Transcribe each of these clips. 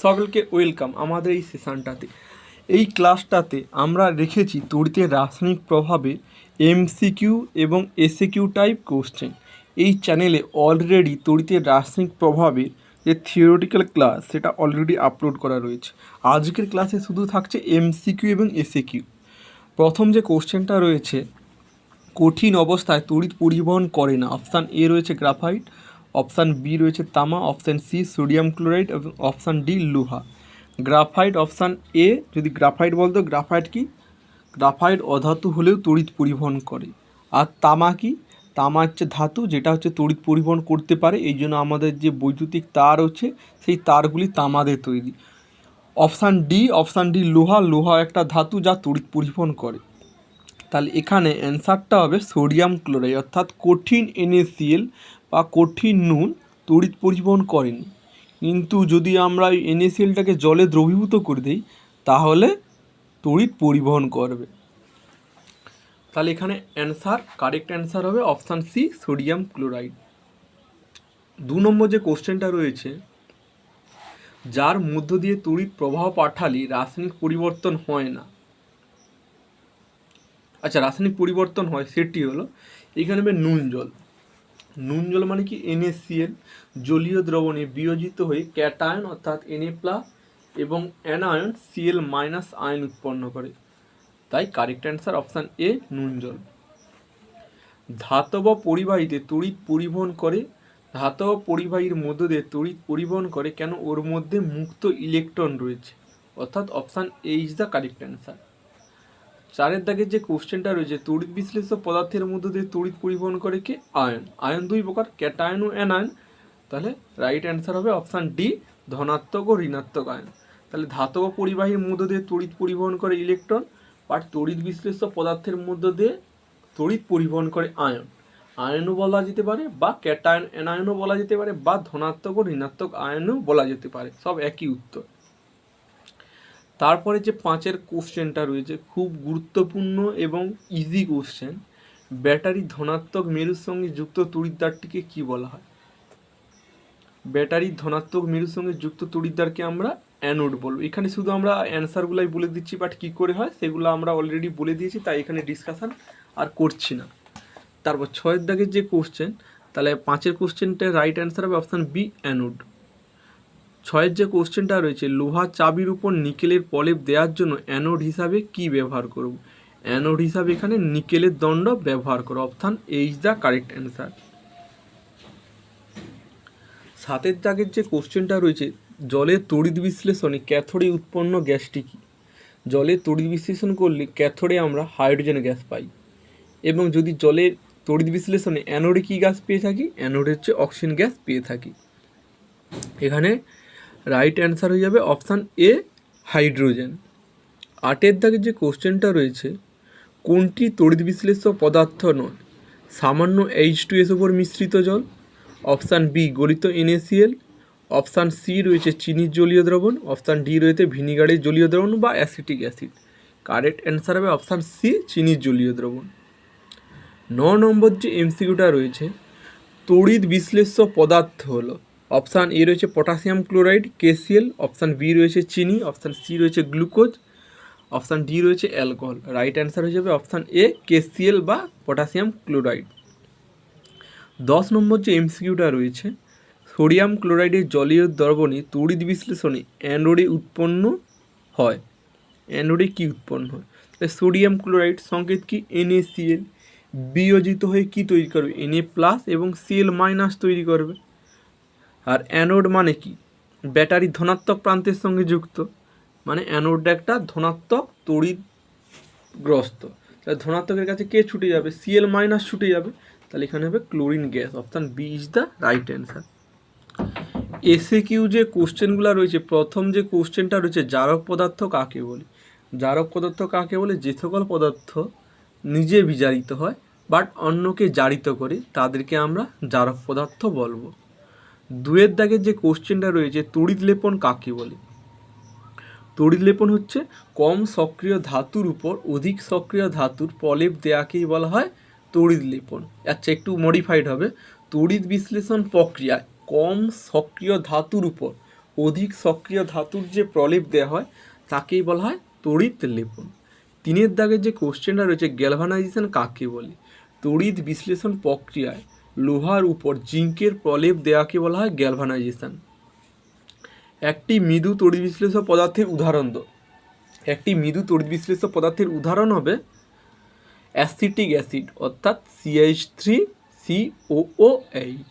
সকলকে ওয়েলকাম আমাদের এই সেশনটাতে। এই ক্লাসটাতে আমরা রেখেছি তড়িতের রাসায়নিক প্রভাবে এমসিকিউ এবং এসএকিউ টাইপ কোশ্চেন। এই চ্যানেলে অলরেডি তড়িতের রাসায়নিক প্রভাবের যে থিওরিটিক্যাল ক্লাস সেটা অলরেডি আপলোড করা রয়েছে। আজকের ক্লাসে শুধু থাকছে এমসিকিউ এবং এসএকিউ। প্রথম যে কোশ্চেনটা রয়েছে, কঠিন অবস্থায় তড়িৎ পরিবহন করে না। অপশান এ রয়েছে গ্রাফাইট, অপশান বি রয়েছে তামা, অপশান সি সোডিয়াম ক্লোরাইড এবং অপশান ডি লোহা। গ্রাফাইট অপশান এ, যদি গ্রাফাইট বলতো গ্রাফাইট কি, গ্রাফাইট অধাতু হলেও তড়িৎ পরিবহন করে। আর তামা কি, তামা হচ্ছে ধাতু যেটা হচ্ছে তড়িৎ পরিবহন করতে পারে, এই জন্য আমাদের যে বৈদ্যুতিক তার হচ্ছে সেই তারগুলি তামাদের তৈরি। অপশান ডি লোহা, লোহা একটা ধাতু যা তড়িৎ পরিবহন করে। তাহলে এখানে অ্যান্সারটা হবে সোডিয়াম ক্লোরাইড, অর্থাৎ কঠিন NaCl বা কঠিন নুন তড়িৎ পরিবহন করেনি। কিন্তু যদি আমরা এই NaClটাকে জলে দ্রবীভূত করে দিই তাহলে তড়িৎ পরিবহন করবে। তাহলে এখানে কারেক্ট অ্যান্সার হবে অপশান সি সোডিয়াম ক্লোরাইড। 2 নম্বর যে কোশ্চেনটা রয়েছে, যার মধ্য দিয়ে তড়িৎ প্রবাহ পাঠালে রাসায়নিক পরিবর্তন হয় না। আচ্ছা, রাসায়নিক পরিবর্তন হয় সেটি হলো এখানে হবে নুন জল। নুন জল মানে কি, NaCl জলীয় দ্রবণে বিয়োজিত হয়ে ক্যাটায়ন অর্থাৎ Na+ এবং অ্যানায়ন Cl- আয়ন উৎপন্ন করে। তাই কারেক্ট অ্যান্সার অপশান এ নুন জল। ধাতব পরিবাহীতে তড়িৎ পরিবহন করে। ধাতব পরিবাহীর মধ্য দিয়ে তড়িৎ পরিবহন করে কেন? ওর মধ্যে মুক্ত ইলেকট্রন রয়েছে, অর্থাৎ option A is the correct answer. 4 দাগের যে কোশ্চেনটা রয়েছে, তড়িৎ বিশ্লেষ্য পদার্থের মধ্যে দিয়ে তড়িৎ পরিবহন করে কি? আয়ন। আয়ন 2 প্রকার, ক্যাটায়ন ও অ্যানায়ন। তাহলে রাইট অ্যান্সার হবে অপশান ডি ধনাত্মক ও ঋণাত্মক আয়ন। তাহলে ধাতব পরিবাহীর মধ্য দিয়ে তড়িৎ পরিবহন করে ইলেকট্রন, বাট তড়িৎ বিশ্লেষ্য পদার্থের মধ্য দিয়ে তড়িৎ পরিবহন করে আয়ন। আয়নও বলা যেতে পারে বা ক্যাটায়ন অ্যানায়নও বলা যেতে পারে বা ধনাত্মক ও ঋণাত্মক আয়নও বলা যেতে পারে, সব একই উত্তর। তারপরে যে 5 কোশ্চেনটা রয়েছে খুব গুরুত্বপূর্ণ এবং ইজি কোশ্চেন। ব্যাটারি ধনাত্মক মেরুর সঙ্গে যুক্ত তড়িৎদ্বারটিকে কি বলা হয়? ব্যাটারির ধনাত্মক মেরুর সঙ্গে যুক্ত তড়িৎদ্বারকে আমরা অ্যানোড বলবো। এখানে শুধু আমরা অ্যান্সারগুলাই বলে দিচ্ছি, বাট কী করে হয় সেগুলো আমরা অলরেডি বলে দিয়েছি, তাই এখানে ডিসকাশান আর করছি না। তারপর 6 দাগের যে কোশ্চেন, তাহলে 5 কোশ্চেনটার রাইট অ্যান্সার হবে অপশান বি অ্যানোড। 6 যে কোশ্চেনটা রয়েছে, লোহার চাবির উপর নিকেলের প্রলেপ দেওয়ার জন্য অ্যানোড হিসাবে কি ব্যবহার করব? অ্যানোড হিসাবে এখানে নিকেলের দণ্ড ব্যবহার করো। Option A is the correct answer. 7 দাগের যে কোশ্চেনটা রয়েছে, জলের তড়িৎ বিশ্লেষণে ক্যাথোডে উৎপন্ন গ্যাসটি কি? জলের তড়িৎ বিশ্লেষণ করলে ক্যাথোডে আমরা হাইড্রোজেন গ্যাস পাই, এবং যদি জলের তড়িৎ বিশ্লেষণে অ্যানোডে কী গ্যাস পেয়ে থাকি? অ্যানোডে হচ্ছে অক্সিজেন গ্যাস পেয়ে থাকি। এখানে রাইট অ্যান্সার হয়ে যাবে অপশান এ হাইড্রোজেন। 8 দাগের যে কোশ্চেনটা রয়েছে, কোনটি তড়িৎ বিশ্লেষ্য পদার্থ নয়? সামান্য H2SO4 মিশ্রিত জল, অপশান বি গলিত NaCl, অপশান সি রয়েছে চিনির জলীয় দ্রবণ, অপশান ডি রয়েছে ভিনিগারের জলীয় দ্রবণ বা অ্যাসিটিক অ্যাসিড। কারেক্ট অ্যান্সার হবে অপশান সি চিনির জলীয় দ্রবণ। 9 নম্বর যে এমসিকিউটা রয়েছে, তড়িৎ বিশ্লেষ্য পদার্থ হলো, অপশান এ রয়েছে potassium chloride KCl, option B রয়েছে চিনি, অপশান সি রয়েছে গ্লুকোজ, অপশান ডি রয়েছে অ্যালকোহল। রাইট অ্যান্সার হয়ে যাবে অপশান এ KCl বা পটাশিয়াম ক্লোরাইড। 10 নম্বর যে এমসিকিউটা রয়েছে, সোডিয়াম ক্লোরাইডের জলীয় দ্রবণে তড়িৎ বিশ্লেষণে অ্যানোডে উৎপন্ন হয়। অ্যানোডে কি উৎপন্ন হয়? তাহলে সোডিয়াম ক্লোরাইড সংকেত কি? NaCl বিয়োজিত হয়ে কি তৈরি করবে? Na+ এবং Cl- তৈরি করবে। আর অ্যানোড মানে কি? ব্যাটারি ধনাত্মক প্রান্তের সঙ্গে যুক্ত, মানে অ্যানোডটা একটা ধনাত্মক তড়িৎগ্রস্ত। তাহলে ধনাত্মকের কাছে কে ছুটে যাবে? Cl- ছুটে যাবে। তাহলে এখানে হবে chlorine gas. Option B is the right answer. SAQ যে কোশ্চেনগুলো রয়েছে, প্রথম যে কোশ্চেনটা রয়েছে, জারক পদার্থ কাকে বলে? জারক পদার্থ কাকে বলে? যে সকল পদার্থ নিজে বিজারিত হয় বাট অন্যকে জারিত করে তাদেরকে আমরা জারক পদার্থ বলবো। 2 দাগের যে কোশ্চেনটা রয়েছে, তড়িৎ লেপন কাকে বলে? তড়িৎ লেপন হচ্ছে কম সক্রিয় ধাতুর উপর অধিক সক্রিয় ধাতুর প্রলেপ দেওয়াকেই বলা হয় তড়িৎ লেপন। আচ্ছা, একটু মডিফাইড হবে, তড়িৎ বিশ্লেষণ প্রক্রিয়ায় কম সক্রিয় ধাতুর উপর অধিক সক্রিয় ধাতুর যে প্রলেপ দেওয়া হয় তাকেই বলা হয় তড়িৎ লেপন। 3 দাগের যে কোশ্চেনটা রয়েছে গ্যালভানাইজেশন কাকে বলে? তড়িৎ বিশ্লেষণ প্রক্রিয়ায় লোহার উপর জিঙ্কের প্রলেপ দেওয়াকে বলা হয় গ্যালভানাইজেশন। একটি মৃদু তড়িৎ বিশ্লেষক পদার্থের উদাহরণ দাও। একটি মৃদু তড়িৎ বিশ্লেষক পদার্থের উদাহরণ হবে অ্যাসিটিক অ্যাসিড অর্থাৎ CH3COOH।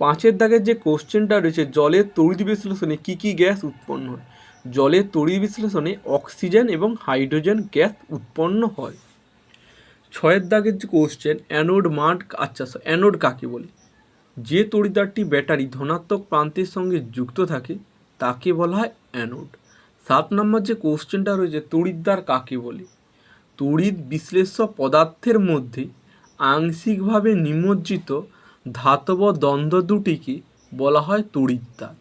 5 দাগের যে কোশ্চেনটা রয়েছে জলের তড়িৎ বিশ্লেষণে কী কী গ্যাস উৎপন্ন হয়? জলের তড়িৎ বিশ্লেষণে অক্সিজেন এবং হাইড্রোজেন গ্যাস উৎপন্ন হয়। 6 দাগের যে কোশ্চেন অ্যানোড অ্যানোড কাকে বলে? যে তড়িৎদ্বারটি ব্যাটারি ধনাত্মক প্রান্তের সঙ্গে যুক্ত থাকে তাকে বলা হয় অ্যানোড। 7 নম্বর যে কোশ্চেনটা রয়েছে তড়িৎদ্বার কাকে বলে? তড়িৎ বিশ্লেষ্য পদার্থের মধ্যে আংশিকভাবে নিমজ্জিত ধাতব দ্বন্দ্ব দুটিকে বলা হয় তড়িৎদ্বার।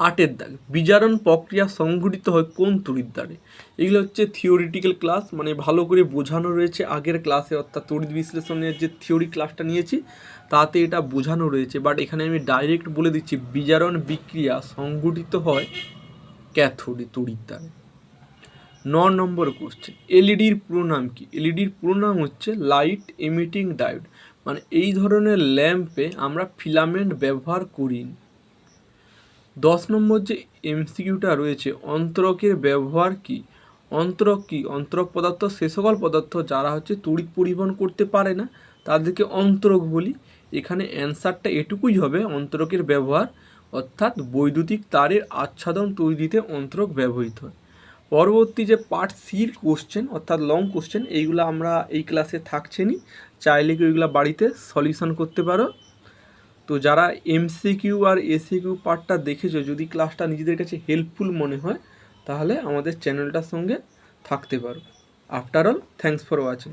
8 দাগ বিজারণ প্রক্রিয়া সংঘটিত হয় কোন তড়িৎদ্বারে? এগুলো হচ্ছে থিওরিটিক্যাল ক্লাস, মানে ভালো করে বোঝানো রয়েছে আগের ক্লাসে, অর্থাৎ তড়িৎ বিশ্লেষণের যে থিওরি ক্লাসটা নিয়েছি তাতে এটা বোঝানো রয়েছে, বাট এখানে আমি ডাইরেক্ট বলে দিচ্ছি বিজারণ বিক্রিয়া সংঘটিত হয় ক্যাথোডে তড়িৎদ্বারে। 9 নম্বর কোশ্চেন এলইডির পুরো নাম কি? এলইডির পুরো নাম হচ্ছে লাইট এমিটিং ডায়োড, মানে এই ধরনের ল্যাম্পে আমরা ফিলামেন্ট ব্যবহার করি। 10 নম্বর যে এমসিকিউটা রয়েছে অন্তরকের ব্যবহার কি? অন্তরক কি? অন্তরক পদার্থ সে সকল পদার্থ যারা হচ্ছে তড়িৎ পরিবহন করতে পারে না তাদেরকে অন্তরক বলি। এখানে অ্যান্সারটা এটুকুই হবে অন্তরকের ব্যবহার, অর্থাৎ বৈদ্যুতিক তারের আচ্ছাদন তৈরিতে অন্তরক ব্যবহৃত হয়। পরবর্তী যে পার্ট সির কোশ্চেন অর্থাৎ লং কোশ্চেন এইগুলো আমরা এই ক্লাসে থাকছেনই, চাইলে কি ওইগুলো বাড়িতে সলিউশন করতে পারো। তো যারা এমসিকিউ আর এসিকিউ পার্টটা দেখেছো, যদি ক্লাসটা নিজেদের কাছে হেল্পফুল মনে হয় তাহলে আমাদের চ্যানেলটার সঙ্গে থাকতে পারো। After all thanks for watching.